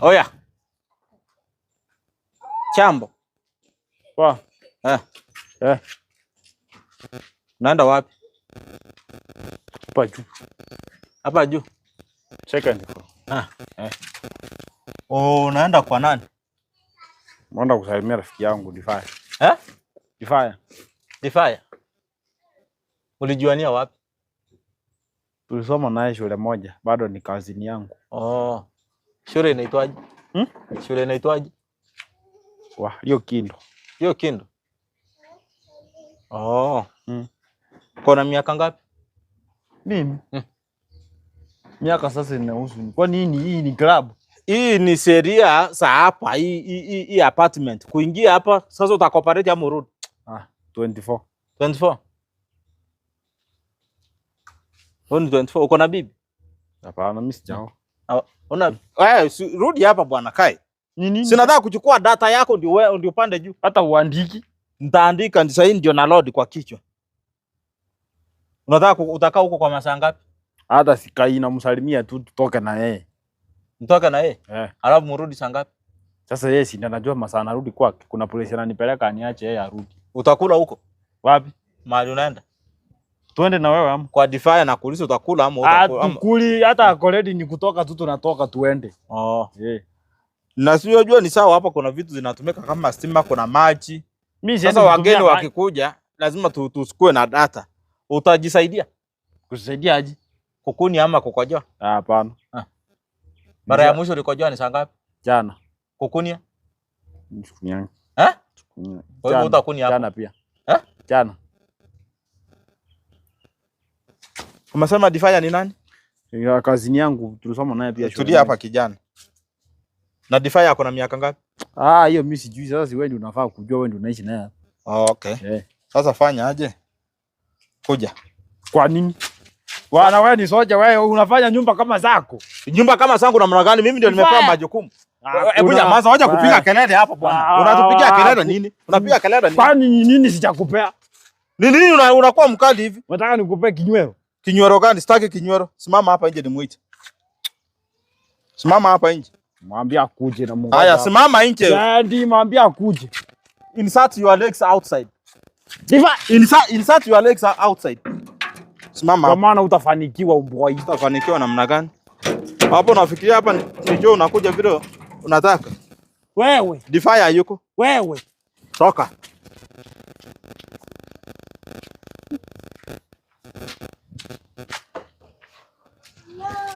Oya. Chambo. Poa. Unaenda wapi? Hapa juu. Hapa juu. Second floor. Unaenda kwa nani? Naenda kusalimia rafiki yangu Difaya. Difaya. Ulijuania wapi? Tulisoma naye shule moja, bado ni kazini yangu. Shule inaitwaje? Shule inaitwaje? Hiyo Kindo. Hiyo Kindo. Kona miaka ngapi? Mimi? Miaka sasa inahusu. Kwa nini hii ni club? Hii ni sheria za hapa, hii apartment. Kuingia hapa sasa utakoparate ama urudi? 24. 24. Wewe 24, uko na bibi? Hapana, mimi sijao. Rudi hapa bwana Kai. Nini? Sinataka kuchukua data yako ndio upande juu. Hata uandiki. Nitaandika sasa, hii ndio na load kwa kichwa. Utakaa huko kwa masaa ngapi? Hata sikai, na msalimia tu tutoke na yeye. Mtoke na yeye? Alafu mrudi saa ngapi? Sasa yeye si anajua masaa narudi kwake. Kuna polisi ananipeleka aniache yeye arudi. Utakula huko? Wapi? Mahali unaenda? Twende na wewe ama? Kwa Difaya na kulisi utakula ama utakula? Tukuli, hata akoledi ni kutoka tu tunatoka tuende. Na sio jua ni sawa, hapa kuna vitu zinatumika kama stima, kuna maji. Sasa wageni wakikuja lazima tusikue na data. Utajisaidia? Kusaidia aje? Kukuni ama kukojoa? Hapana. Mara ya mwisho ulikojoa ni saa ngapi? Jana. Kukunia? Kukunia. Kwa hivyo utakunia hapa. Jana pia. Jana. Umesema Difaya ni nani? Ya kazini yangu, tulisoma naye pia shule. Tulia hapa kijana. Na Difaya ako na miaka ngapi? Hiyo mimi sijui. Sasa si wewe ndio unafaa kujua, wewe ndio unaishi naye. Okay. Sasa fanya aje? Kuja. Kwa nini? Bwana wewe ni soja, wewe unafanya nyumba kama zako. Nyumba kama zangu namna gani? Mimi ndio nimepewa majukumu. Hebu nyamaza, wacha kupiga kelele hapa bwana. Unatupigia kelele nini? Unapiga kelele nini? Kwani nini sijakupea? Nini unakuwa mkali hivi? Unataka nikupe kinywero? Kinywero gani? Sitaki kinywero. Simama hapa nje nimuite. Simama hapa nje. Mwambie akuje na Mungu. Haya, simama nje. Ndio mwambie akuje. Insert your legs outside. Insert your legs outside. Simama. Kwa maana utafanikiwa umboi. Utafanikiwa namna gani? Hapo unafikiria hapa ndio unakuja vile unataka? Wewe. Difaya yuko? Wewe. Toka.